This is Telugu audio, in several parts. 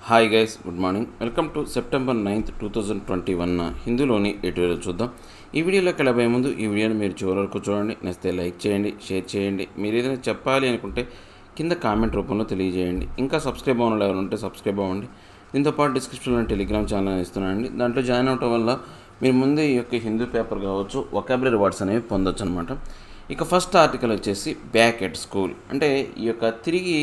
Hi guys, good morning. Welcome to September 9th 2021 హిందీలోని ఎడిటోరియల్ చూద్దాం. ఈ వీడియోలోకి వెళ్ళబోయే ముందు ఈ వీడియోని మీరు చివరి వరకు చూడండి. నచ్చితే లైక్ చేయండి, షేర్ చేయండి. మీరు ఏదైనా చెప్పాలి అనుకుంటే కింద కామెంట్ రూపంలో తెలియజేయండి. ఇంకా సబ్స్క్రైబ్ అవ్వడం ఎవరు ఉంటే సబ్స్క్రైబ్ అవ్వండి. దీంతోపాటు డిస్క్రిప్షన్లో టెలిగ్రామ్ ఛానల్ ఇస్తున్నానండి. దాంట్లో జాయిన్ అవ్వడం వల్ల మీరు ముందు ఈ యొక్క హిందీ పేపర్ కావచ్చు, వొకాబులరీ వర్డ్స్ అనేవి పొందొచ్చు అనమాట. ఇక ఫస్ట్ ఆర్టికల్ వచ్చేసి బ్యాక్ ఎట్ స్కూల్, అంటే ఈ యొక్క తిరిగి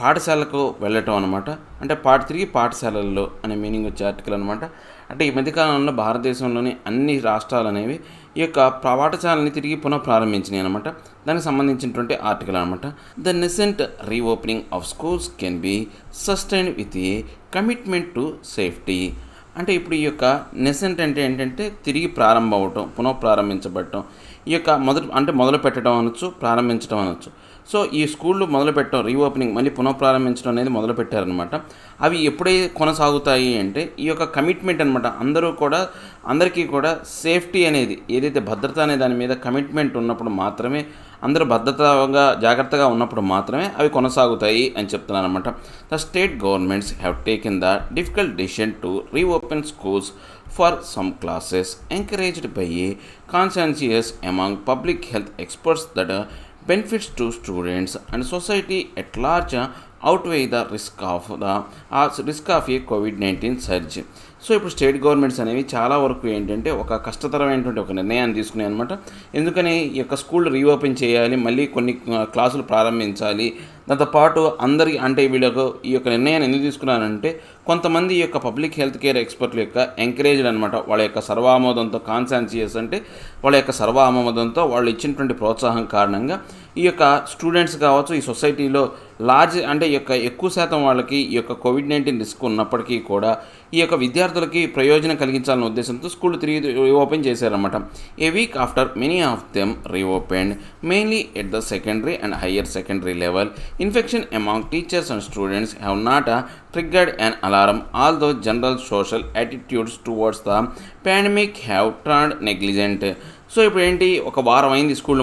పాఠశాలకు వెళ్ళటం అనమాట. అంటే తిరిగి పాఠశాలల్లో అనే మీనింగ్ వచ్చే ఆర్టికల్ అనమాట. అంటే ఈ మధ్యకాలంలో భారతదేశంలోని అన్ని రాష్ట్రాలు అనేవి ఈ యొక్క పాఠశాలని తిరిగి పునఃప్రారంభించినాయి అనమాట. దానికి సంబంధించినటువంటి ఆర్టికల్ అనమాట. The nascent reopening of schools can be sustained with a commitment to safety. అంటే ఇప్పుడు ఈ యొక్క నెసెంట్ అంటే ఏంటంటే తిరిగి ప్రారంభం అవటం, పునఃప్రారంభించబడటం. ఈ యొక్క మొదలు పెట్టడం అనొచ్చు, ప్రారంభించడం అనొచ్చు. సో ఈ స్కూళ్ళు మొదలుపెట్టడం, రీఓపెనింగ్ మళ్ళీ పునఃప్రారంభించడం అనేది మొదలుపెట్టారనమాట. అవి ఎప్పుడైతే కొనసాగుతాయి అంటే ఈ యొక్క కమిట్మెంట్ అనమాట. అందరికీ కూడా సేఫ్టీ అనేది, ఏదైతే భద్రత అనే దాని మీద కమిట్మెంట్ ఉన్నప్పుడు మాత్రమే, అందరూ భద్రతగా జాగ్రత్తగా ఉన్నప్పుడు మాత్రమే అవి కొనసాగుతాయి అని చెప్తున్నారు అనమాట. The state governments have taken the difficult decision to reopen schools for some classes encouraged by a consensus among public health experts that benefits to students and society at large outweigh the risk of a COVID-19 surge. So ఇప్పుడు స్టేట్ గవర్నమెంట్స్ అనేవి చాలా వరకు ఏంటంటే ఒక కష్టతరమైనటువంటి ఒక నిర్ణయాన్ని తీసుకున్నాయి అనమాట. ఎందుకని ఈ యొక్క స్కూల్ రీఓపెన్ చేయాలి, మళ్ళీ కొన్ని క్లాసులు ప్రారంభించాలి. దాంతోపాటు అందరికీ అంటే వీళ్ళకు ఈ యొక్క నిర్ణయాన్ని ఎందుకు తీసుకున్నానంటే కొంతమంది ఈ యొక్క పబ్లిక్ హెల్త్ కేర్ ఎక్స్పర్ట్ల యొక్క ఎంకరేజ్డ్ అనమాట. వాళ్ళ యొక్క సర్వామోదంతో, కాన్సాన్సియస్ అంటే వాళ్ళ యొక్క సర్వామోదంతో వాళ్ళు ఇచ్చినటువంటి ప్రోత్సాహం కారణంగా ఈ యొక్క స్టూడెంట్స్ కావచ్చు, ఈ సొసైటీలో లార్జ్ అంటే ఈ యొక్క ఎక్కువ శాతం వాళ్ళకి ఈ యొక్క COVID-19 రిస్క్ ఉన్నప్పటికీ కూడా ఈ యొక్క విద్యార్థులకి ప్రయోజనం కలిగించాలనే ఉద్దేశంతో స్కూల్ తిరిగి రీఓపెన్ చేశారన్నమాట. A week after many of them reopened mainly at the secondary and higher secondary level, infection among teachers and students have not triggered an alarm, although general social attitudes towards the pandemic have turned negligent. So ఇప్పుడు ఏంటి, ఒక వారం అయింది స్కూల్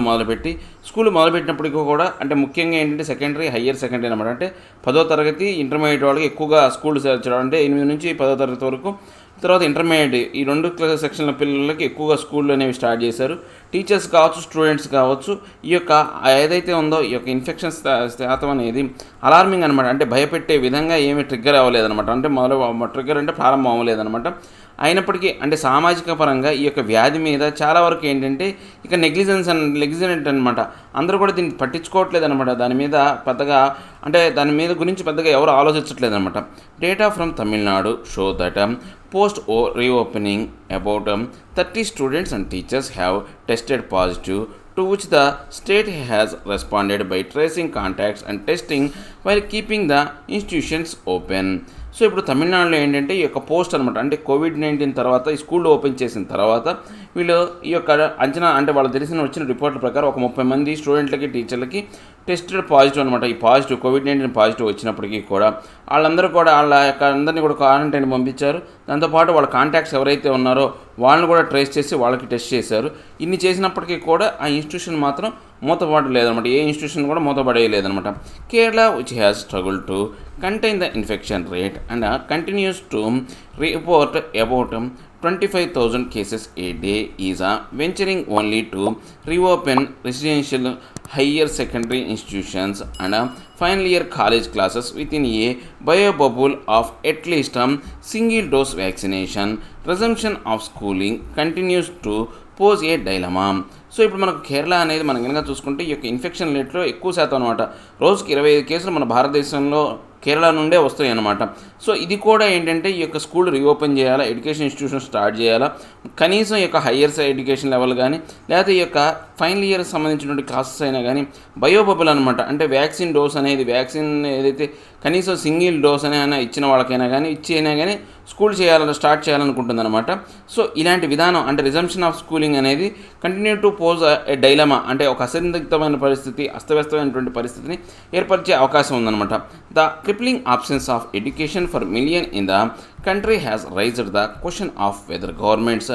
మొదలుపెట్టినప్పటికీ కూడా అంటే ముఖ్యంగా ఏంటంటే సెకండరీ, హయ్యర్ సెకండరీ అనమాట. అంటే 10వ తరగతి ఇంటర్మీడియట్ వాళ్ళకి ఎక్కువగా స్కూల్ చేర్చడం, అంటే 8 నుంచి 10వ తరగతి వరకు, తర్వాత ఇంటర్మీడియట్ ఈ 2 సెక్షన్ల పిల్లలకి ఎక్కువగా స్కూళ్ళు అనేవి స్టార్ట్ చేశారు. టీచర్స్ కావచ్చు, స్టూడెంట్స్ కావచ్చు, ఈ యొక్క ఏదైతే ఉందో ఈ యొక్క ఇన్ఫెక్షన్ శాతం అనేది అలార్మింగ్ అనమాట. అంటే భయపెట్టే విధంగా ఏమీ ట్రిగ్గర్ అవ్వలేదన్నమాట. అంటే ట్రిగ్గర్ అంటే ప్రారంభం అవ్వలేదన్నమాట. అయినప్పటికీ అంటే సామాజిక పరంగా ఈ యొక్క వ్యాధి మీద చాలా వరకు ఏంటంటే ఇక నెగ్లిజెంట్ అనమాట. అందరూ కూడా దీన్ని పట్టించుకోవట్లేదు అనమాట. దాని మీద గురించి పెద్దగా ఎవరు ఆలోచించట్లేదు అనమాట. Data from Tamil Nadu show that post reopening about 30 students and teachers have tested positive, to which the state has responded by tracing contacts and testing while keeping the institutions open. So ఇప్పుడు తమిళనాడులో ఏంటంటే ఈ యొక్క పోస్ట్ అనమాట, అంటే COVID-19 తర్వాత ఈ స్కూల్ ఓపెన్ చేసిన తర్వాత వీళ్ళు ఈ యొక్క అంచనా అంటే వాళ్ళు వచ్చిన రిపోర్ట్ల ప్రకారం ఒక 30 మంది స్టూడెంట్లకి, టీచర్లకి టెస్టెడ్ పాజిటివ్ అనమాట. ఈ COVID-19 పాజిటివ్ వచ్చినప్పటికీ కూడా వాళ్ళందరూ కూడా వాళ్ళ యొక్క అందరినీ కూడా క్వారంటైన్ పంపించారు. దాంతోపాటు వాళ్ళ కాంటాక్ట్స్ ఎవరైతే ఉన్నారో వాళ్ళని కూడా ట్రేస్ చేసి వాళ్ళకి టెస్ట్ చేశారు. ఇన్ని చేసినప్పటికీ కూడా ఆ ఇన్స్టిట్యూషన్ మాత్రం మూతపడలేదన్నమాట. ఏ ఇన్స్టిట్యూషన్ కూడా మూతపడేయలేదన్నమాట. Kerala which has struggle to contain the infection rate and continues to report about 25,000 cases a day is venturing only to reopen residential higher secondary institutions and final year college classes within a biobubble of at least single dose vaccination. Resumption of schooling continues to pose a dilemma. So ఇప్పుడు మనకు కేరళ అనేది మనం కనుక చూసుకుంటే ఈ యొక్క ఇన్ఫెక్షన్ రేట్లో ఎక్కువ శాతం అనమాట. రోజుకి 25 కేసులు మన భారతదేశంలో కేరళ నుండే వస్తాయి అన్నమాట. సో ఇది కూడా ఏంటంటే ఈ యొక్క స్కూల్ రీఓపెన్ చేయాలా, ఎడ్యుకేషన్ ఇన్స్టిట్యూషన్ స్టార్ట్ చేయాలా, కనీసం ఈ యొక్క హయ్యర్ ఎడ్యుకేషన్ లెవెల్ కానీ లేకపోతే ఈ యొక్క ఫైనల్ ఇయర్ సంబంధించినటువంటి క్లాసెస్ అయినా కానీ బయోబబుల్ అనమాట. అంటే వ్యాక్సిన్ డోస్ అనేది, వ్యాక్సిన్ ఏదైతే కనీసం సింగిల్ డోస్ అయినా ఇచ్చిన వాళ్ళకైనా కానీ స్కూల్ స్టార్ట్ చేయాలనుకుంటుంది అనమాట. సో ఇలాంటి విధానం అంటే రిజంప్షన్ ఆఫ్ స్కూలింగ్ అనేది continue to pose A dilemma, అంటే ఒక అసందిగ్ధమైన పరిస్థితి, అస్తవ్యస్తమైనటువంటి పరిస్థితిని ఏర్పరిచే అవకాశం ఉందన్నమాట. The crippling absence of education for million in the country has raised the question of whether governments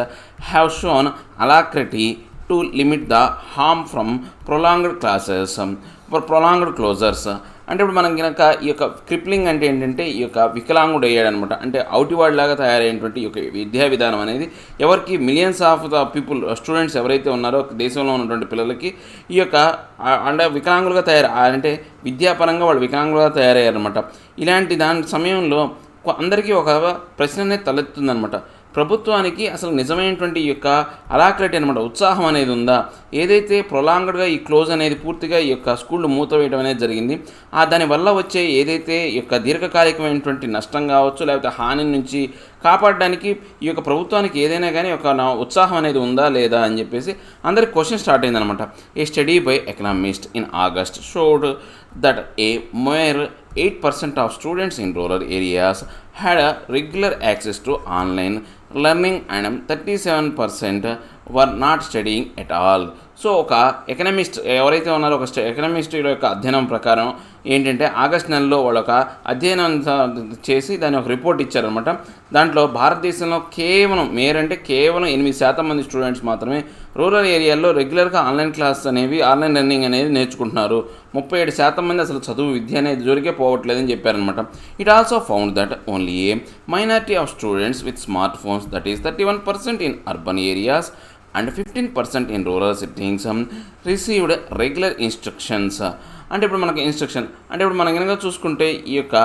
have shown alacrity to limit the harm from prolonged closures. అంటే ఇప్పుడు మనం కనుక ఈ యొక్క క్రిప్లింగ్ అంటే ఏంటంటే ఈ యొక్క వికలాంగుడు అయ్యాడనమాట. అంటే అవుటివాడిలాగా తయారైనటువంటి ఈ యొక్క విద్యా విధానం అనేది ఎవరికి millions of the people students ఎవరైతే ఉన్నారో దేశంలో ఉన్నటువంటి పిల్లలకి ఈ యొక్క అంటే వికలాంగులుగా అంటే విద్యాపరంగా వాళ్ళు వికలాంగులుగా తయారయ్యారనమాట. ఇలాంటి దాని సమయంలో అందరికీ ఒక ప్రశ్న అనేది తలెత్తుందనమాట. ప్రభుత్వానికి అసలు నిజమైనటువంటి ఈ యొక్క అలాక్రిటీ అనమాట ఉత్సాహం అనేది ఉందా? ఏదైతే ప్రొలాంగ్డ్గా ఈ క్లోజ్ అనేది పూర్తిగా ఈ యొక్క స్కూళ్ళు మూతవేయడం అనేది జరిగింది, దానివల్ల వచ్చే ఏదైతే ఈ యొక్క దీర్ఘకాలికమైనటువంటి నష్టం కావచ్చు, లేకపోతే హాని నుంచి కాపాడడానికి ఈ యొక్క ప్రభుత్వానికి ఏదైనా కానీ ఒక ఉత్సాహం అనేది ఉందా లేదా అని చెప్పేసి అందరికి క్వశ్చన్ స్టార్ట్ అయిందనమాట. A study by economist in August showed that a mere 8% of students in rural areas had a regular access to online learning and 37% were not studying at all. So ఒక ఎకనామిస్ట్ ఎవరైతే ఉన్నారో ఒక ఎకనామిస్ట్ యొక్క అధ్యయనం ప్రకారం ఏంటంటే ఆగస్ట్ నెలలో వాళ్ళు ఒక అధ్యయనం చేసి దాని ఒక రిపోర్ట్ ఇచ్చారనమాట. దాంట్లో భారతదేశంలో కేవలం కేవలం 8% మంది స్టూడెంట్స్ మాత్రమే రూరల్ ఏరియాల్లో రెగ్యులర్గా ఆన్లైన్ లెర్నింగ్ అనేది నేర్చుకుంటున్నారు. 37% మంది అసలు చదువు విద్య అనేది జోలికే పోవట్లేదని చెప్పారనమాట. It also found that only A minority of students with smart phones, that is 31% in urban areas and 15% in rural settings received regular instructions. అంటే ఇప్పుడు మనకి ఇప్పుడు మనం కనుక చూసుకుంటే ఈ యొక్క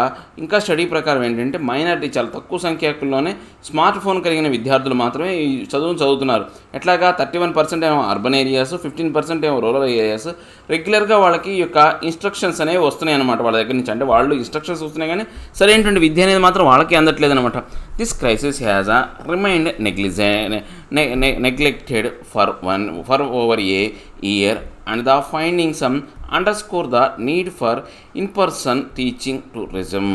ఇంకా స్టడీ ప్రకారం ఏంటంటే మైనారిటీ చాలా తక్కువ సంఖ్యకుల్లోనే స్మార్ట్ ఫోన్ కలిగిన విద్యార్థులు మాత్రమే ఈ చదువును చదువుతున్నారు. ఎట్లాగా 31% ఏమో అర్బన్ ఏరియాస్, 15% ఏమో రూరల్ ఏరియాస్. రెగ్యులర్గా వాళ్ళకి ఈ యొక్క ఇన్స్ట్రక్షన్స్ అనేవి వస్తున్నాయి అనమాట వాళ్ళ దగ్గర నుంచి. అంటే వాళ్ళు ఇన్స్ట్రక్షన్స్ వస్తున్నాయి కానీ సరైనటువంటి విద్య అనేది మాత్రం వాళ్ళకి అందట్లేదు అనమాట. This crisis has remind neglected for over a year, and the findings underscore the need for in-person teaching to resume.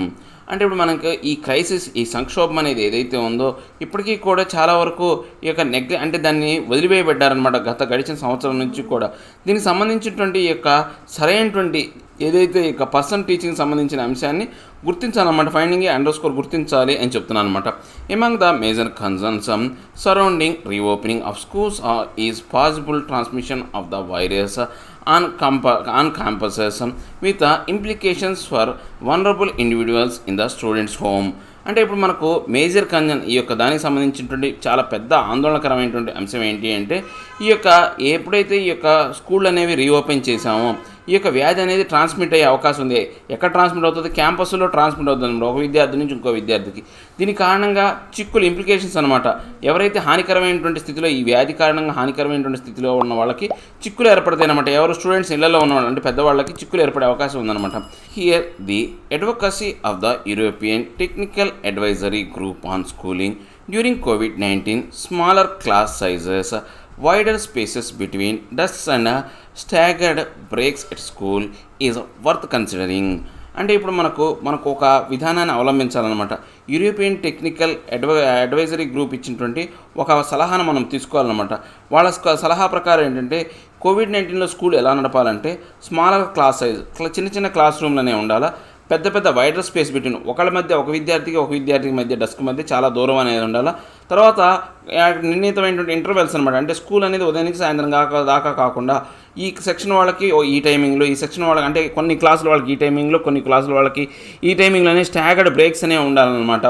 అంటే ఇప్పుడు మనకు ఈ క్రైసిస్, ఈ సంక్షోభం అనేది ఏదైతే ఉందో ఇప్పటికీ కూడా చాలా వరకు ఈ యొక్క అంటే దాన్ని వదిలివేయబడ్డారనమాట గడిచిన సంవత్సరం నుంచి కూడా. దీనికి సంబంధించినటువంటి ఈ యొక్క సరైనటువంటి ఏదైతే ఇక పర్సన్ టీచింగ్ సంబంధించిన అంశాన్ని గుర్తించాలన్నమాట. ఫైండింగ్ అండర్స్కోర్ గుర్తించాలి అని చెప్తున్నాను అనమాట. Among the major concerns surrounding reopening of schools is possible transmission of the virus on campuses with implications for vulnerable individuals in the students' home. అంటే ఇప్పుడు మనకు మేజర్ కన్సర్న్ ఈ యొక్క దానికి సంబంధించినటువంటి చాలా పెద్ద ఆందోళనకరమైనటువంటి అంశం ఏంటి అంటే ఈ యొక్క ఎప్పుడైతే ఈ యొక్క స్కూల్ అనేవి రీఓపెన్ చేశామో ఈ యొక్క వ్యాధి అనేది ట్రాన్స్మిట్ అయ్యే అవకాశం ఉంది. ఎక్కడ ట్రాన్స్మిట్ అవుతుంది? క్యాంపస్లో ట్రాన్స్మిట్ అవుతుంది, ఒక విద్యార్థి నుంచి ఇంకో విద్యార్థికి. దీని కారణంగా చిక్కులు ఇంప్లికేషన్స్ అనమాట. ఎవరైతే హానికరమైనటువంటి స్థితిలో ఈ వ్యాధి కారణంగా హానికరమైనటువంటి స్థితిలో ఉన్న వాళ్ళకి చిక్కులు ఏర్పడతాయి అనమాట. ఎవరు స్టూడెంట్స్ ఇళ్లలో ఉన్నవాళ్ళు అంటే పెద్దవాళ్ళకి చిక్కులు ఏర్పడే అవకాశం ఉందన్నమాట. Here the advocacy of the European technical advisory group on schooling during COVID-19, smaller class sizes, wider spaces between desks and staggered breaks at school is worth considering. అంటే ఇప్పుడు మనకు ఒక విధానాన్ని అవలంబించాలన్నమాట. యూరోపియన్ టెక్నికల్ అడ్వైజరీ గ్రూప్ ఇచ్చినటువంటి ఒక సలహాను మనం తీసుకోవాలన్నమాట. వాళ్ళ సలహా ప్రకారం ఏంటంటే COVID-19లో స్కూల్ ఎలా నడపాలంటే స్మాలర్ క్లాస్ సైజ్, చిన్న క్లాస్ రూమ్లనే ఉండాలా. పెద్ద వైడర్ స్పేస్ బిట్వీన్ ఒక విద్యార్థికి మధ్య డెస్క్ మధ్య చాలా దూరం అనేది ఉండాలి. తర్వాత నిర్ణీతమైనటువంటి ఇంటర్వెల్స్ అనమాట. అంటే స్కూల్ అనేది ఉదయానికి సాయంత్రం దాకా కాకుండా ఈ సెక్షన్ వాళ్ళకి ఈ టైమింగ్లో, ఈ సెక్షన్ వాళ్ళకి అంటే కొన్ని క్లాసుల వాళ్ళకి ఈ టైమింగ్లో, కొన్ని క్లాసుల వాళ్ళకి ఈ టైమింగ్లోనే స్టాగర్డ్ బ్రేక్స్ అనేవి ఉండాలన్నమాట.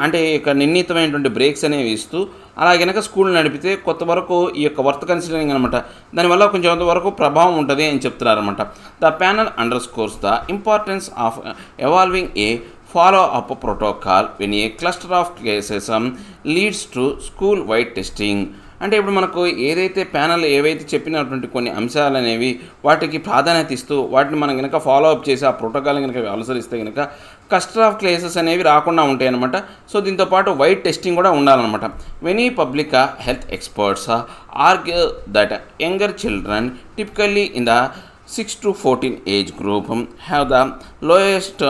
అంటే ఇక నిర్ణీతమైనటువంటి బ్రేక్స్ అనేవి ఇస్తూ అలా కనుక స్కూల్ నడిపితే కొత్త వరకు ఈ యొక్క వర్త్ కన్సిడరింగ్ అనమాట. దానివల్ల కొంచెం వరకు ప్రభావం ఉంటుంది అని చెప్తున్నారన్నమాట. The panel underscores the importance of evolving a follow-up protocol when a cluster of cases leads to school-wide testing. అంటే ఇప్పుడు మనకు ఏదైతే ప్యానల్ ఏవైతే చెప్పినటువంటి కొన్ని అంశాలు అనేవి వాటికి ప్రాధాన్యత ఇస్తూ వాటిని మనం కనుక ఫాలోఅప్ చేసి ఆ ప్రోటోకాల్ కనుక అనుసరిస్తే కనుక క్లస్టర్ ఆఫ్ కేసెస్ అనేవి రాకుండా ఉంటాయి అన్నమాట. సో దీంతోపాటు వైడ్ టెస్టింగ్ కూడా ఉండాలన్నమాట. Many public health experts argue that younger children typically in the 6 to 14 age group have the lowest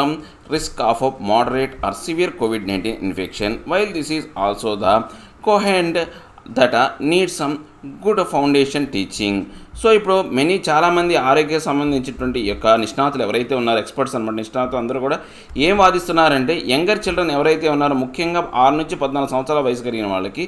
risk of moderate or severe COVID-19 infection, while this is also the cohort that needs some good foundation teaching. So ఇప్పుడు చాలామంది ఆరోగ్య సంబంధించినటువంటి యొక్క నిష్ణాతులు ఎవరైతే ఉన్నారో, ఎక్స్పర్ట్స్ అనమాట, నిష్ణాతులు అందరూ కూడా ఏం వాదిస్తున్నారంటే యంగర్ చిల్డ్రన్ ఎవరైతే ఉన్నారో, ముఖ్యంగా 6 నుంచి 14 సంవత్సరాల వయసు కలిగిన వాళ్ళకి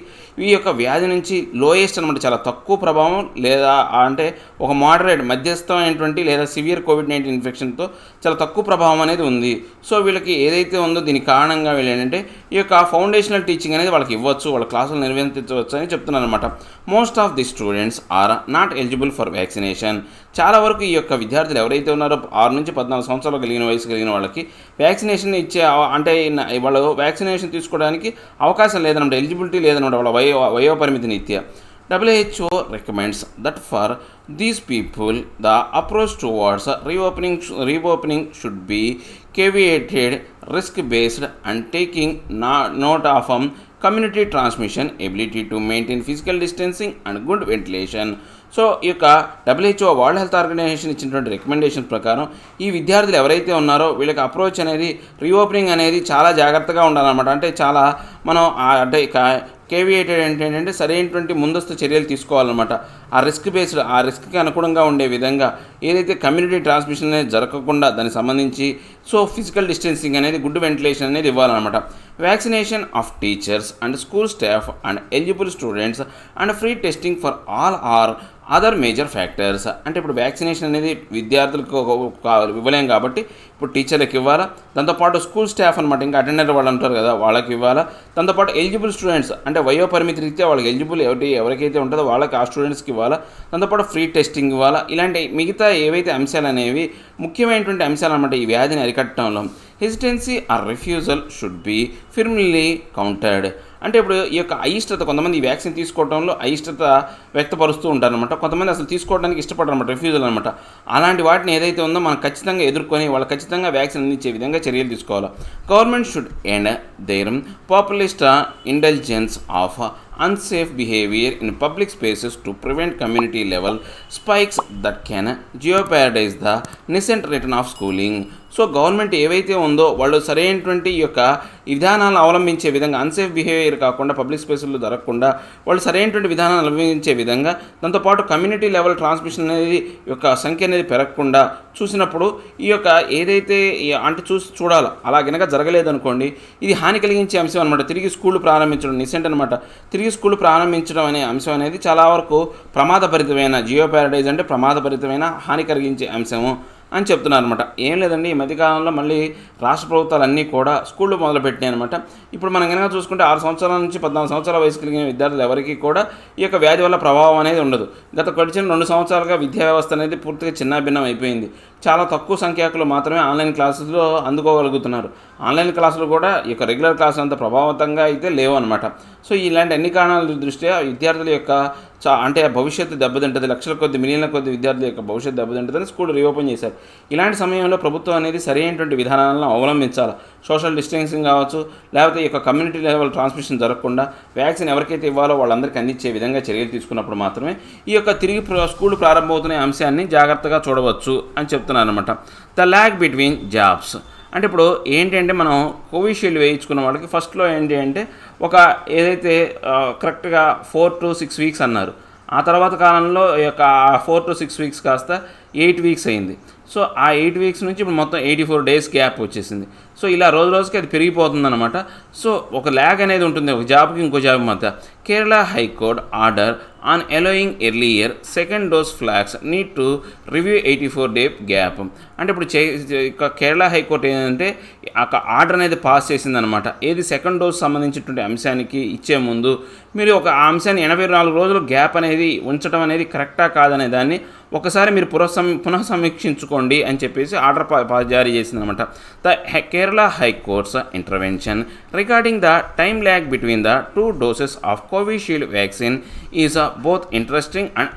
ఈ యొక్క వ్యాధి నుంచి లోయెస్ట్ అనమాట, చాలా తక్కువ ప్రభావం లేదా అంటే ఒక మోడరేట్ మధ్యస్థమైనటువంటి లేదా సివియర్ కోవిడ్-19 ఇన్ఫెక్షన్తో చాలా తక్కువ ప్రభావం అనేది ఉంది. సో వీళ్ళకి ఏదైతే ఉందో దీనికి కారణంగా వీళ్ళు ఏంటంటే ఈ యొక్క ఫౌండేషనల్ టీచింగ్ అనేది వాళ్ళకి ఇవ్వచ్చు, వాళ్ళ క్లాసులు నిర్వహించవచ్చు అని చెప్తున్నారు అనమాట. Most of the students are not eligible for vaccination. చాలా వరకు ఈ యొక్క విద్యార్థులు ఎవరైతే ఉన్నారో 6 నుంచి 14 సంవత్సరాలు వయసు కలిగిన వాళ్ళకి వ్యాక్సినేషన్ ఇచ్చే అంటే వాళ్ళు వ్యాక్సినేషన్ తీసుకోవడానికి అవకాశం లేదన్నమాట, ఎలిజిబిలిటీ లేదన్నమాట వాళ్ళ వయోపరిమితి రీత్యా. WHO recommends that for these people the approach towards reopening should be caveated, risk-based and taking note of community transmission, ability to maintain physical distancing and good ventilation. So ఈ యొక్క WHO వరల్డ్ హెల్త్ ఆర్గనైజేషన్ ఇచ్చినటువంటి రికమెండేషన్ ప్రకారం ఈ విద్యార్థులు ఎవరైతే ఉన్నారో వీళ్ళకి అప్రోచ్ అనేది రీఓపెనింగ్ అనేది చాలా జాగ్రత్తగా ఉండాలన్నమాట. అంటే చాలా మనం అంటే కేవియేటెడ్ ఏంటంటే సరైనటువంటి ముందస్తు చర్యలు తీసుకోవాలన్నమాట. ఆ రిస్క్కి అనుగుణంగా ఉండే విధంగా ఏదైతే కమ్యూనిటీ ట్రాన్స్మిషన్ అనేది జరగకుండా దానికి సంబంధించి సో ఫిజికల్ డిస్టెన్సింగ్ అనేది, గుడ్ వెంటిలేషన్ అనేది ఇవ్వాలన్నమాట. Vaccination of teachers and school staff and eligible students and free testing for all are other major factors. అంటే ఇప్పుడు వ్యాక్సినేషన్ అనేది విద్యార్థులకు ఇవ్వలేం కాబట్టి ఇప్పుడు టీచర్లకు ఇవ్వాలా, దాంతోపాటు స్కూల్ స్టాఫ్ అనమాట, ఇంకా అటెండర్ వాళ్ళు ఉంటారు కదా వాళ్ళకి ఇవ్వాలా, దాంతోపాటు ఎలిజిబుల్ స్టూడెంట్స్ అంటే వయోపరిమితి రీత్యా వాళ్ళకి ఎలిజిబుల్ ఎవరికైతే ఉంటుందో వాళ్ళకి ఆ స్టూడెంట్స్కి ఇవ్వాలా, దాంతోపాటు ఫ్రీ టెస్టింగ్ ఇవ్వాలా. ఇలాంటి మిగతా ఏవైతే అంశాలు అనేవి ముఖ్యమైనటువంటి అంశాలు అనమాట ఈ వ్యాధిని అరికట్టడంలో. Hesitancy or refusal should be firmly countered. అంటే ఇప్పుడు ఈ యొక్క అయిష్టత, కొంతమంది ఈ వ్యాక్సిన్ తీసుకోవడంలో అయిష్టత వ్యక్తపరుస్తూ ఉంటారనమాట, కొంతమంది అసలు తీసుకోవడానికి ఇష్టపడరు అనమాట, రిఫ్యూజల్ అనమాట. అలాంటి వాటిని ఏదైతే ఉందో మనం ఖచ్చితంగా ఎదుర్కొని వాళ్ళు ఖచ్చితంగా వ్యాక్సిన్ అందించే విధంగా చర్యలు తీసుకోవాలి. Government should end their populist intelligence of unsafe behavior in public spaces to prevent community level spikes that can jeopardize the nascent return of schooling. So government ఏవైతే ఉందో వాళ్ళు సరైనటువంటి ఈ యొక్క విధానాలను అవలంబించే విధంగా, అన్సేఫ్ బిహేవియర్ కాకుండా పబ్లిక్ స్పేసుల్లో జరగకుండా వాళ్ళు సరైనటువంటి విధానాలను అవలంబించే విధంగా, దాంతోపాటు కమ్యూనిటీ లెవెల్ ట్రాన్స్మిషన్ అనేది యొక్క సంఖ్య అనేది పెరగకుండా చూసినప్పుడు ఈ యొక్క ఏదైతే అంటే చూడాలి. అలా కనుక జరగలేదనుకోండి ఇది హాని కలిగించే అంశం అనమాట. తిరిగి స్కూల్ ప్రారంభించడం నిసెంట్ అనమాట. తిరిగి స్కూల్ ప్రారంభించడం అనే అంశం అనేది చాలా వరకు ప్రమాదభరితమైన, జియోపారడైజ్ అంటే ప్రమాదభరితమైన, హాని కలిగించే అంశము అని చెప్తున్నారు అనమాట. ఏం లేదండి, ఈ మధ్యకాలంలో మళ్ళీ రాష్ట్ర ప్రభుత్వాలన్నీ కూడా స్కూళ్ళు మొదలుపెట్టినాయి అనమాట. ఇప్పుడు మనం కనుక చూసుకుంటే 6 సంవత్సరాల నుంచి 14 సంవత్సరాల వయసు కలిగిన విద్యార్థులు ఎవరికి కూడా ఈ యొక్క వ్యాధి వల్ల ప్రభావం అనేది ఉండదు. గత గడిచిన 2 సంవత్సరాలుగా విద్యా వ్యవస్థ అనేది పూర్తిగా చిన్నాభిన్నం అయిపోయింది. చాలా తక్కువ సంఖ్యాకులు మాత్రమే ఆన్లైన్ క్లాసుల్లో అందుకోగలుగుతున్నారు. ఆన్లైన్ క్లాసులు కూడా ఈ యొక్క రెగ్యులర్ క్లాసులు అంత ప్రభావితంగా అయితే లేవు అనమాట. సో ఇలాంటి అన్ని కారణాల దృష్ట్యా విద్యార్థుల యొక్క అంటే భవిష్యత్తు దెబ్బతింటుంది, లక్షల కొద్ది మిలియన్ల కొద్ది విద్యార్థుల యొక్క భవిష్యత్తు దెబ్బతింటుందని స్కూల్ రీఓపెన్ చేశారు. ఇలాంటి సమయంలో ప్రభుత్వం అనేది సరైనటువంటి విధానాలను అవలంబించాలి. సోషల్ డిస్టెన్సింగ్ కావచ్చు, లేకపోతే ఈ యొక్క కమ్యూనిటీ లెవెల్ ట్రాన్స్మిషన్ జరగకుండా వ్యాక్సిన్ ఎవరికైతే ఇవ్వాలో వాళ్ళందరికీ అందించే విధంగా చర్యలు తీసుకున్నప్పుడు మాత్రమే ఈ యొక్క తిరిగి స్కూల్ ప్రారంభమవుతున్న అంశాన్ని జాగ్రత్తగా చూడవచ్చు అని చెప్తున్నారు అనమాట. The lag between jobs. అంటే ఇప్పుడు ఏంటి అంటే మనం కోవిషీల్డ్ వేయించుకున్న వాళ్ళకి ఫస్ట్లో ఏంటి అంటే ఒక ఏదైతే కరెక్ట్గా 4 to 6 వీక్స్ అన్నారు. ఆ తర్వాత కాలంలో ఈ యొక్క 4 to 6 వీక్స్ కాస్త 8 వీక్స్ అయింది. సో ఆ 8 వీక్స్ నుంచి ఇప్పుడు మొత్తం 84 డేస్ గ్యాప్ వచ్చేసింది. సో ఇలా రోజుకి అది పెరిగిపోతుంది అనమాట. సో ఒక ల్యాగ్ అనేది ఉంటుంది ఒక జాబ్కి ఇంకో జాబ్ మధ్య. Kerala high court order on allowing earlier second dose flags need to review 84 day gap. అంటే ఇప్పుడు కేరళ హైకోర్టు ఏంటంటే ఆర్డర్ అనేది పాస్ చేసిందనమాట. ఏది సెకండ్ డోస్ సంబంధించినటువంటి అంశానికి ఇచ్చే ముందు మీరు ఒక అంశాన్ని 84 రోజులు గ్యాప్ అనేది ఉంచడం అనేది కరెక్టా కాదనే దాన్ని ఒకసారి మీరు పునః సమీక్షించుకోండి అని చెప్పేసి ఆర్డర్ జారీ చేసిందనమాట. The Kerala high courts intervention regarding the time lag between the 2 doses of Covishield vaccine is both interesting and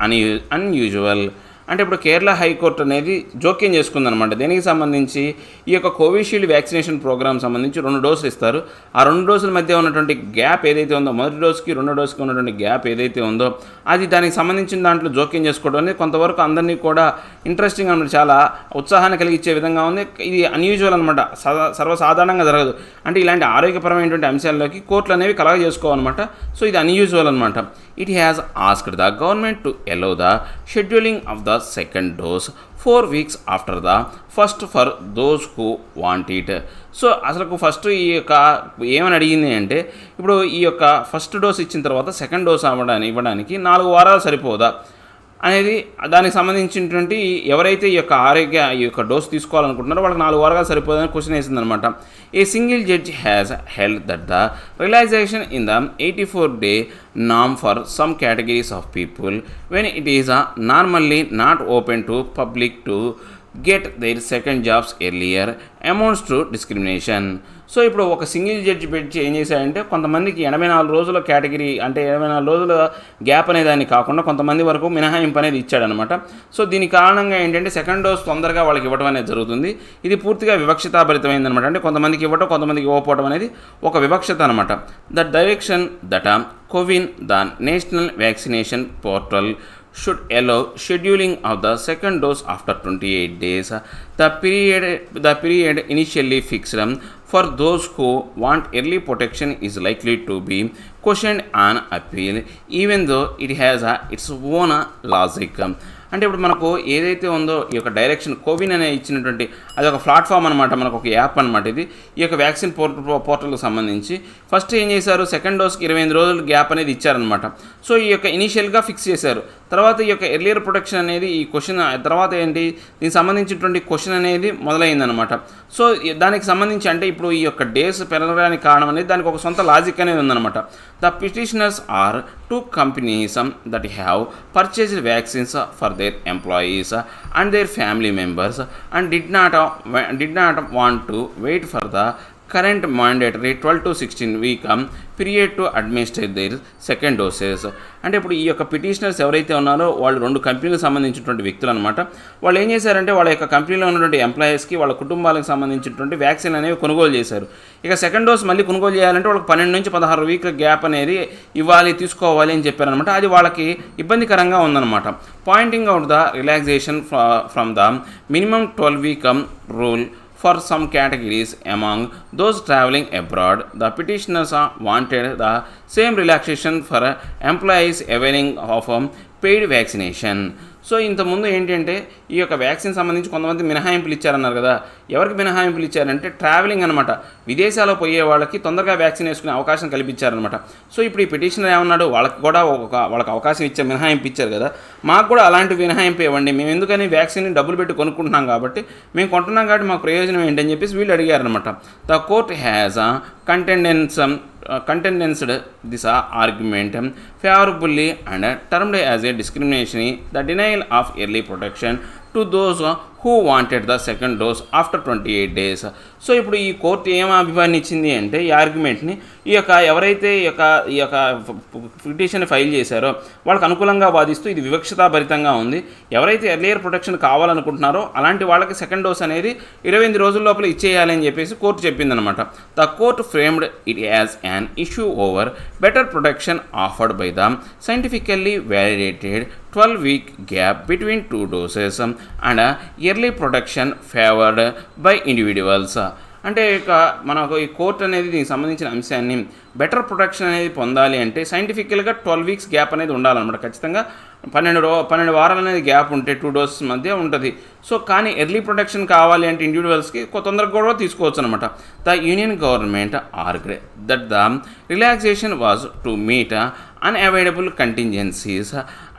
unusual. అంటే ఇప్పుడు కేరళ హైకోర్టు అనేది జోక్యం చేసుకుందనమాట. దేనికి సంబంధించి ఈ యొక్క కోవిషీల్డ్ వ్యాక్సినేషన్ ప్రోగ్రామ్ సంబంధించి 2 డోసులు ఇస్తారు. ఆ 2 డోసుల మధ్య ఉన్నటువంటి గ్యాప్ ఏదైతే ఉందో, మొదటి డోసుకి 2వ డోసుకి ఉన్నటువంటి గ్యాప్ ఏదైతే ఉందో అది దానికి సంబంధించిన దాంట్లో జోక్యం చేసుకోవడం అనేది కొంతవరకు అందరినీ కూడా ఇంట్రెస్టింగ్ అనమాట, చాలా ఉత్సాహాన్ని కలిగించే విధంగా ఉంది. ఇది అన్యూజువల్ అనమాట, సర్వసాధారణంగా జరగదు. అంటే ఇలాంటి ఆరోగ్యపరమైనటువంటి అంశాల్లోకి కోర్టులు అనేవి కలగజేసుకోవాలన్నమాట. సో ఇది అన్యూజువల్ అనమాట. It has asked the government to allow the scheduling of the second dose 4 weeks after the first for those who want it. So అసలు ఫస్ట్ ఈ యొక్క ఏమని అడిగింది అంటే, ఇప్పుడు ఈ యొక్క ఫస్ట్ డోస్ ఇచ్చిన తర్వాత సెకండ్ డోస్ ఇవ్వడానికి 4 వారాలు సరిపోదా అనేది దానికి సంబంధించినటువంటి ఎవరైతే ఈ యొక్క డోస్ తీసుకోవాలనుకుంటున్నారో వాళ్ళకి 4 వారాలు సరిపోదని క్వశ్చన్ వేసిందనమాట. A single judge has held that the relaxation in the 84-day norm for some categories of people when it is normally not open to public to get their second jobs earlier amounts to discrimination. So ఇప్పుడు ఒక సింగిల్ జడ్జి బెంచ్ ఏం చేశారంటే, కొంతమందికి 84 రోజుల కేటగిరీ, అంటే 84 రోజుల గ్యాప్ అనే దాన్ని కాకుండా కొంతమంది వరకు మినహాయింపు అనేది ఇచ్చాడనమాట. సో దీని కారణంగా ఏంటంటే సెకండ్ డోస్ తొందరగా వాళ్ళకి ఇవ్వడం అనేది జరుగుతుంది. ఇది పూర్తిగా వివక్షతాభరితమైందనమాట. అంటే కొంతమందికి ఇవ్వటం, కొంతమందికి ఇవ్వకపోవడం అనేది ఒక వివక్షత అనమాట. The direction that CoWIN the national vaccination portal should allow scheduling of the second dose after 28 days. The period initially fixed for those who want early protection is likely to be questioned on appeal, even though it has its own logic. అంటే ఇప్పుడు మనకు ఏదైతే ఉందో ఈ యొక్క డైరెక్షన్ కోవిన్ అనే ఇచ్చినటువంటి అది ఒక ప్లాట్ఫామ్ అనమాట, మనకు ఒక యాప్ అనమాట. ఇది ఈ యొక్క వ్యాక్సిన్ పోర్టల్కి సంబంధించి ఫస్ట్ ఏం చేశారు, సెకండ్ డోస్కి 25 రోజులు గ్యాప్ అనేది ఇచ్చారనమాట. సో ఈ యొక్క ఇనీషియల్గా ఫిక్స్ చేశారు. తర్వాత ఈ యొక్క ఎర్లియర్ ప్రొటెక్షన్ అనేది ఈ క్వశ్చన్ తర్వాత ఏంటి, దీనికి సంబంధించినటువంటి క్వశ్చన్ అనేది మొదలైందనమాట. సో దానికి సంబంధించి అంటే ఇప్పుడు ఈ యొక్క డేస్ పెరగడానికి కారణం అనేది దానికి ఒక సొంత లాజిక్ అనేది ఉందన్నమాట. The petitioners are 2 companies that have purchased vaccines for their employees and their family members and did not want to wait for the current mandatory 12 to 16 week period to administrate their second doses. అంటే ఇప్పుడు ఈ యొక్క పిటిషనర్స్ ఎవరైతే ఉన్నారో వాళ్ళు 2 కంపెనీలకు సంబంధించినటువంటి వ్యక్తులు అనమాట. వాళ్ళు ఏం చేశారంటే వాళ్ళ యొక్క కంపెనీలో ఉన్నటువంటి ఎంప్లాయీస్కి వాళ్ళ కుటుంబాలకు సంబంధించినటువంటి వ్యాక్సిన్ అనేవి కొనుగోలు చేశారు. ఇక సెకండ్ డోస్ మళ్ళీ కొనుగోలు చేయాలంటే వాళ్ళకి 12 నుంచి 16 వీక్ల గ్యాప్ అనేది తీసుకోవాలి అని చెప్పారనమాట. అది వాళ్ళకి ఇబ్బందికరంగా ఉందన్నమాట. Pointing out the relaxation from the minimum 12 week rule for some categories among those traveling abroad. The petitioners wanted the same relaxation for employees availing of paid vaccination. So ఇంతకుముందు ఏంటంటే ఈ యొక్క వ్యాక్సిన్ సంబంధించి కొంతమంది మినహాయింపులు ఇచ్చారన్నారు కదా. ఎవరికి మినహాయింపులు ఇచ్చారంటే ట్రావెలింగ్ అనమాట, విదేశాల్లో పోయే వాళ్ళకి తొందరగా వ్యాక్సిన్ వేసుకునే అవకాశం కల్పించారనమాట. సో ఇప్పుడు ఈ పిటిషనర్ ఏమన్నాడు, వాళ్ళకి కూడా వాళ్ళకి అవకాశం మినహాయింపు ఇచ్చారు కదా, మాకు కూడా అలాంటి మినహాయింపు ఇవ్వండి, మేము ఎందుకని వ్యాక్సిన్ డబ్బులు పెట్టి కొనుక్కుంటున్నాం కాబట్టి మేము కొంటున్నాం కాబట్టి మాకు ప్రయోజనం ఏంటని చెప్పేసి వీళ్ళు అడిగారనమాట. The court has contended this argument favorably and termed as a discrimination the denial of early protection to those who wanted the second dose after 28 days. So ఇప్పుడు ఈ కోర్టు ఏం అభివర్ణించింది అంటే ఈ ఆర్గ్యుమెంట్ని ఎవరైతే ఈ యొక్క పిటిషన్ ఫైల్ చేశారో వాళ్ళకి అనుకూలంగా వాదిస్తూ ఇది వివక్షతాభరితంగా ఉంది. ఎవరైతే ఎర్లియర్ ప్రొటెక్షన్ కావాలనుకుంటున్నారో అలాంటి వాళ్ళకి సెకండ్ డోస్ అనేది 28 రోజుల లోపల ఇచ్చేయాలని చెప్పేసి కోర్టు చెప్పిందనమాట. The court framed it as an issue over better protection offered by the scientifically validated 12-week gap between 2 doses and early protection favored by individuals. అంటే ఇక మనకు ఈ కోర్ట్ అనేది దీనికి సంబంధించిన అంశాన్ని బెటర్ ప్రొటెక్షన్ అనేది పొందాలి అంటే సైంటిఫికల్గా 12 weeks గ్యాప్ అనేది ఉండాలన్నమాట. ఖచ్చితంగా 12 వారాలు అనేది గ్యాప్ ఉంటే 2 doses మధ్య ఉంటుంది. సో కానీ ఎర్లీ ప్రొటెక్షన్ కావాలి అంటే ఇండివిజువల్స్కి తొందరగా కూడా తీసుకోవచ్చు అనమాట. The union government argued that the relaxation was to meet unavoidable contingencies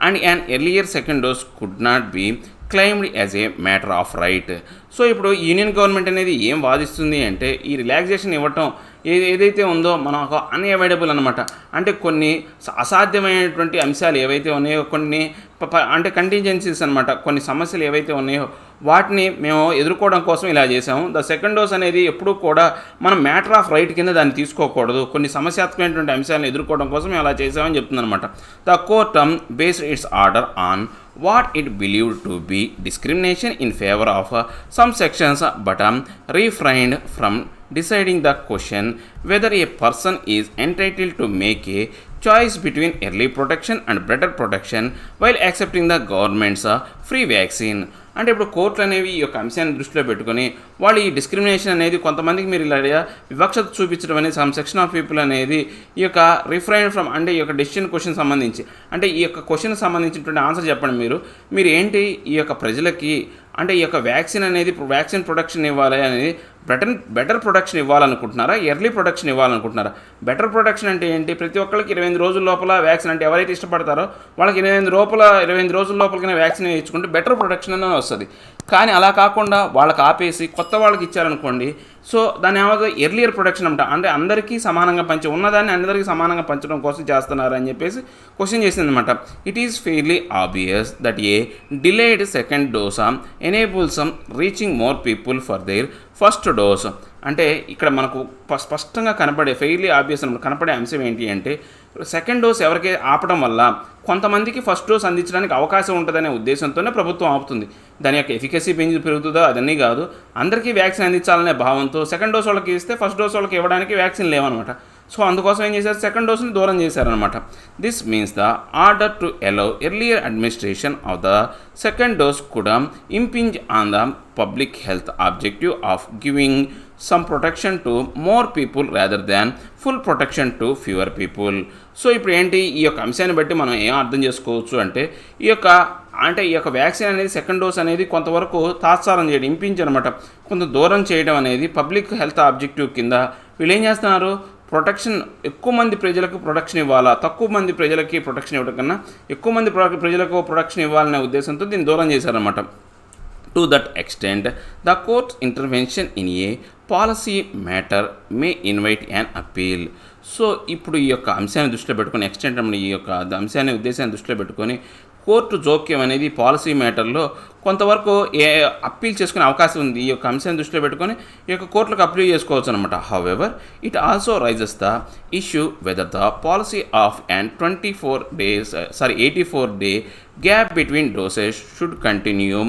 and an earlier second dose could not be claimed as a matter of right. So ఇప్పుడు యూనియన్ గవర్నమెంట్ అనేది ఏం వాదిస్తుంది అంటే ఈ రిలాక్సేషన్ ఇవ్వటం ఏదైతే ఉందో మనకు అన్అవాయిడబుల్ అనమాట. అంటే కొన్ని అసాధ్యమైనటువంటి అంశాలు ఏవైతే ఉన్నాయో, కొన్ని అంటే కంటింజెన్సీస్ అనమాట, కొన్ని సమస్యలు ఏవైతే ఉన్నాయో వాటిని మేము ఎదుర్కోవడం కోసం ఇలా చేసాము. ద సెకండ్ డోస్ అనేది ఎప్పుడూ కూడా మనం మ్యాటర్ ఆఫ్ రైట్ కింద దాన్ని తీసుకోకూడదు, కొన్ని సమస్యాత్మకమైనటువంటి అంశాలను ఎదుర్కోవడం కోసం మేము అలా చేసామని చెప్తుందన్నమాట. The court based its order on what it believed to be discrimination in favor of some sections, but refrained from deciding the question whether a person is entitled to make a choice between early protection and better protection while accepting the government's free vaccine. అంటే ఇప్పుడు కోర్టులు అనేవి ఈ యొక్క అంశాన్ని దృష్టిలో పెట్టుకొని వాళ్ళు ఈ డిస్క్రిమినేషన్ అనేది కొంతమందికి మీరు ఇలా వివక్షత చూపించడం అనేది సమ్ సెక్షన్ ఆఫ్ పీపుల్ అనేది ఈ యొక్క రిఫ్రైన్ ఫ్రమ్ అంటే ఈ యొక్క డెసిషన్ క్వశ్చన్ సంబంధించి అంటే ఈ యొక్క క్వశ్చన్ సంబంధించినటువంటి ఆన్సర్ చెప్పండి. మీరు ఏంటి ఈ యొక్క ప్రజలకి అంటే ఈ యొక్క వ్యాక్సిన్ అనేది వ్యాక్సిన్ ప్రొడక్షన్ ఇవ్వాలి అనేది బెటర్ ప్రొడక్షన్ ఇవ్వాలనుకుంటున్నారా, ఎర్లీ ప్రొడక్షన్ ఇవ్వాలనుకుంటున్నారా? బెటర్ ప్రొడక్షన్ అంటే ఏంటి? ప్రతి ఒక్కరికి 25 రోజుల లోపల వ్యాక్సిన్ అంటే ఎవరైతే ఇష్టపడతారో వాళ్ళకి 25 రోజుల లోపలికైనా వ్యాక్సిన్ వేయించుకుంటే బెటర్ ప్రొడక్షన్ అనేది వస్తుంది. కానీ అలా కాకుండా వాళ్ళకి ఆపేసి కొత్త వాళ్ళకి ఇచ్చారనుకోండి, సో దాన్ని ఏమవుతుంది, ఎర్లియర్ ప్రొడక్షన్ అంట, అంటే అందరికీ సమానంగా ఉన్నదాన్ని అందరికీ సమానంగా పంచడం కోసం చేస్తున్నారు అని చెప్పేసి క్వశ్చన్ చేసిందనమాట. It is fairly obvious that A delayed second dose enables reaching more people for their first dose. అంటే ఇక్కడ మనకు స్పష్టంగా ఫెయిర్లీ ఆబ్వియస్ కనపడే అంశం ఏంటి అంటే సెకండ్ డోస్ ఎవరికి ఆపడం వల్ల కొంతమందికి ఫస్ట్ డోస్ అందించడానికి అవకాశం ఉంటుందనే ఉద్దేశంతోనే ప్రభుత్వం ఆపుతుంది. దాని యొక్క ఎఫికసీ పెరుగుతుందో అదన్నీ కాదు, అందరికీ వ్యాక్సిన్ అందించాలనే భావంతో సెకండ్ డోస్ వాళ్ళకి ఇస్తే ఫస్ట్ డోస్ వాళ్ళకి ఇవ్వడానికి వ్యాక్సిన్ లేవన్నమాట. సో అందుకోసం ఏం చేశారు, సెకండ్ డోస్ని దూరం చేశారనమాట. This means the order to allow earlier administration of the second dose కూడా impinge on the public health objective of giving some protection to more people rather than full protection to fewer people. So ఇప్పుడు ఏంటి ఈ యొక్క అంశాన్ని బట్టి మనం ఏం అర్థం చేసుకోవచ్చు అంటే ఈ యొక్క వ్యాక్సిన్ అనేది సెకండ్ డోస్ అనేది కొంతవరకు తాత్సారం చేయడం, ఇంపించ్ అనమాట, కొంత దూరం చేయడం అనేది పబ్లిక్ హెల్త్ ఆబ్జెక్టివ్ కింద వీళ్ళు ఏం చేస్తున్నారు, ప్రొటెక్షన్ ఎక్కువ మంది ప్రజలకు ప్రొటెక్షన్ ఇవ్వాలా, తక్కువ మంది ప్రజలకి ప్రొటెక్షన్ ఇవ్వడం కన్నా ఎక్కువ మంది ప్రజలకు ప్రొటెక్షన్ ఇవ్వాలనే ఉద్దేశంతో దీన్ని దూరం చేశారనమాట. To that extent, the court's intervention in a policy matter may invite an appeal. So ఇప్పుడు ఈ యొక్క అంశాన్ని దృష్టిలో పెట్టుకొని ఈ యొక్క అంశాన్ని ఉద్దేశాన్ని దృష్టిలో పెట్టుకొని కోర్టు జోక్యం అనేది పాలసీ మ్యాటర్లో కొంతవరకు అప్పీల్ చేసుకునే అవకాశం ఉంది. ఈ యొక్క అంశాన్ని దృష్టిలో పెట్టుకొని ఈ యొక్క కోర్టులకు అప్పీల్ చేసుకోవచ్చు అనమాట. However it also raises the issue whether the policy of and 84-day gap between doses should continue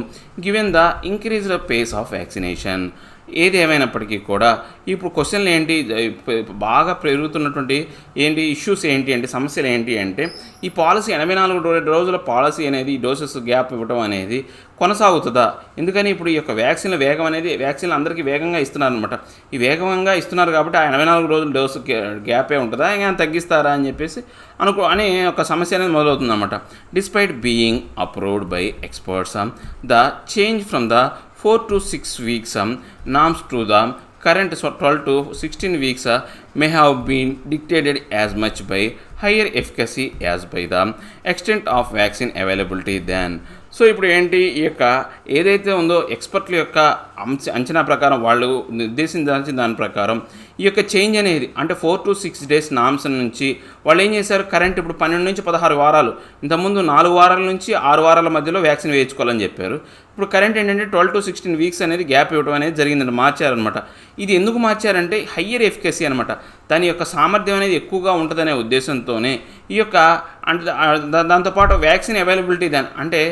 given the increased pace of vaccination. ఏది ఏమైనప్పటికీ కూడా ఇప్పుడు క్వశ్చన్లు ఏంటి, బాగా పెరుగుతున్నటువంటి ఇష్యూస్ ఏంటి అంటే సమస్యలు ఏంటి అంటే ఈ పాలసీ 84 రోజుల పాలసీ అనేది ఈ డోసెస్ గ్యాప్ ఇవ్వడం అనేది కొనసాగుతుందా? ఎందుకని ఇప్పుడు ఈ యొక్క వ్యాక్సిన్ల వేగం అనేది వ్యాక్సిన్లు అందరికీ వేగంగా ఇస్తున్నారు అనమాట. ఈ వేగంగా ఇస్తున్నారు కాబట్టి ఆ 84 రోజుల డోసు గ్యాపే ఉంటుందా, ఇంకా తగ్గిస్తారా అని చెప్పేసి అనే ఒక సమస్య అనేది మొదలవుతుంది అనమాట. Despite being approved by experts the change from the 4 to 6 weeks norms to the current 12 to 16 weeks may have been dictated as much by higher efficacy as by the extent of vaccine availability than. So ఇప్పుడు ఏంటి ఈ యొక్క ఏదైతే ఉందో ఎక్స్పర్ట్ల యొక్క అంచనా ప్రకారం వాళ్ళు నిర్దేశించాల్సిన దాని ప్రకారం ఈ యొక్క చేంజ్ అనేది అంటే 4 to 6 days నామ్స్ నుంచి వాళ్ళు ఏం చేశారు, కరెంట్ ఇప్పుడు 12 నుంచి 16 వారాలు, ఇంతకుముందు 4 వారాల నుంచి 6 వారాల మధ్యలో వ్యాక్సిన్ వేయించుకోవాలని చెప్పారు. ఇప్పుడు కరెంట్ ఏంటంటే 12 to 16 weeks అనేది గ్యాప్ ఇవ్వడం అనేది జరిగిందండి, మార్చారనమాట. ఇది ఎందుకు మార్చారంటే హయ్యర్ ఎఫికసీ అనమాట, దాని యొక్క సామర్థ్యం అనేది ఎక్కువగా ఉంటుందనే ఉద్దేశంతోనే ఈ యొక్క అంటే దాంతోపాటు వ్యాక్సిన్ అవైలబిలిటీ అంటే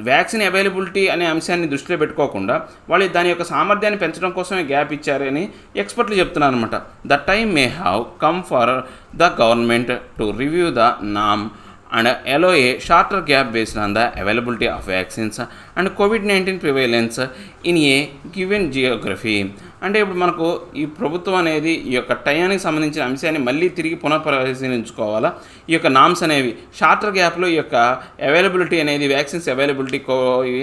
వ్యాక్సిన్ అవైలబిలిటీ అనే అంశాన్ని దృష్టిలో పెట్టుకోకుండా వాళ్ళు దాని యొక్క సామర్థ్యాన్ని పెంచడం కోసమే గ్యాప్ ఇచ్చారని ఎక్స్పర్ట్లు చెప్తున్నారు అనమాట. The time may have come for the government to review the నామ్ and allow a shorter gap based on the availability of vaccines and COVID-19 prevalence in a given geography. అంటే ఇప్పుడు మనకు ఈ ప్రభుత్వం అనేది ఈ యొక్క టయానికి సంబంధించిన అంశాన్ని మళ్ళీ తిరిగి పునఃపరిశీలించుకోవాలా. ఈ యొక్క నామ్స్ అనేవి షార్టర్ గ్యాప్లో ఈ యొక్క అవైలబిలిటీ అనేది వ్యాక్సిన్స్ అవైలబిలిటీ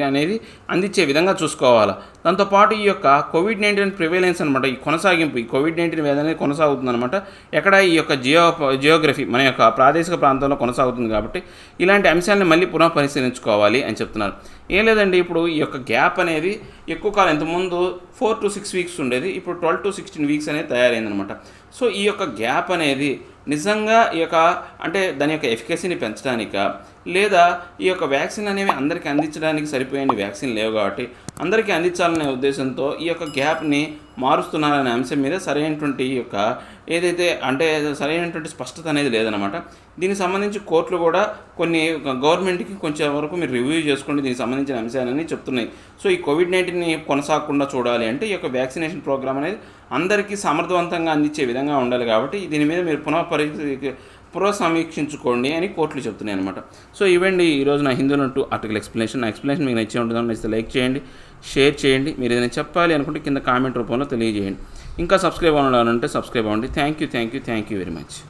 అనేది అందించే విధంగా చూసుకోవాలా. దాంతోపాటు ఈ యొక్క COVID-19 ప్రివేలెన్స్ అనమాట, ఈ కొనసాగింపు ఈ COVID-19 వ్యాధి అనేది కొనసాగుతుందన్నమాట. ఎక్కడ ఈ యొక్క జియోగ్రఫీ మన యొక్క ప్రాదేశిక ప్రాంతంలో కొనసాగుతుంది కాబట్టి ఇలాంటి అంశాలను మళ్ళీ పునఃపరిశీలించుకోవాలి అని చెప్తున్నారు. ఏం లేదండి, ఇప్పుడు ఈ యొక్క గ్యాప్ అనేది ఎక్కువ కాలం, ఇంతకుముందు 4 to 6 weeks ఉండేది, ఇప్పుడు 12 to 16 weeks అనేది తయారైందనమాట. సో ఈ యొక్క గ్యాప్ అనేది నిజంగా ఈ యొక్క అంటే దాని యొక్క ఎఫికసీని పెంచడానిక లేదా ఈ యొక్క వ్యాక్సిన్ అనేవి అందరికీ అందించడానికి సరిపోయే వ్యాక్సిన్ లేవు కాబట్టి అందరికీ అందించాలనే ఉద్దేశంతో ఈ యొక్క గ్యాప్ని మారుస్తున్నారనే అంశం మీద సరైనటువంటి ఈ యొక్క ఏదైతే అంటే సరైనటువంటి స్పష్టత అనేది లేదనమాట. దీనికి సంబంధించి కోర్టులు కూడా కొన్ని గవర్నమెంట్కి కొంచెం వరకు మీరు రివ్యూ చేసుకోండి దీనికి సంబంధించిన అంశాలని చెప్తున్నాయి. సో ఈ కోవిడ్-19ని కొనసాగకుండా చూడాలి అంటే ఈ యొక్క వ్యాక్సినేషన్ ప్రోగ్రామ్ అనేది అందరికీ సమర్థవంతంగా అందించే విధంగా ఉండాలి కాబట్టి దీని మీద మీరు సమీక్షించుకోండి అని కోర్టులు చెప్తున్నాయి అనమాట. సో ఇవండి ఈరోజు నా హిందూ నట్టు ఆర్టికల్ ఎక్స్ప్లెనేషన్. నా ఎక్స్ప్లెనేషన్ మీకు నచ్చే ఉంటుందని నచ్చితే లైక్ చేయండి, షేర్ చేయండి. మీరు ఏదైనా చెప్పాలి అనుకుంటే కింద కామెంట్ రూపంలో తెలియజేయండి. ఇంకా సబ్స్క్రైబ్ అవ్వాలంటే సబ్స్క్రైబ్ అవ్వండి. Thank you very much.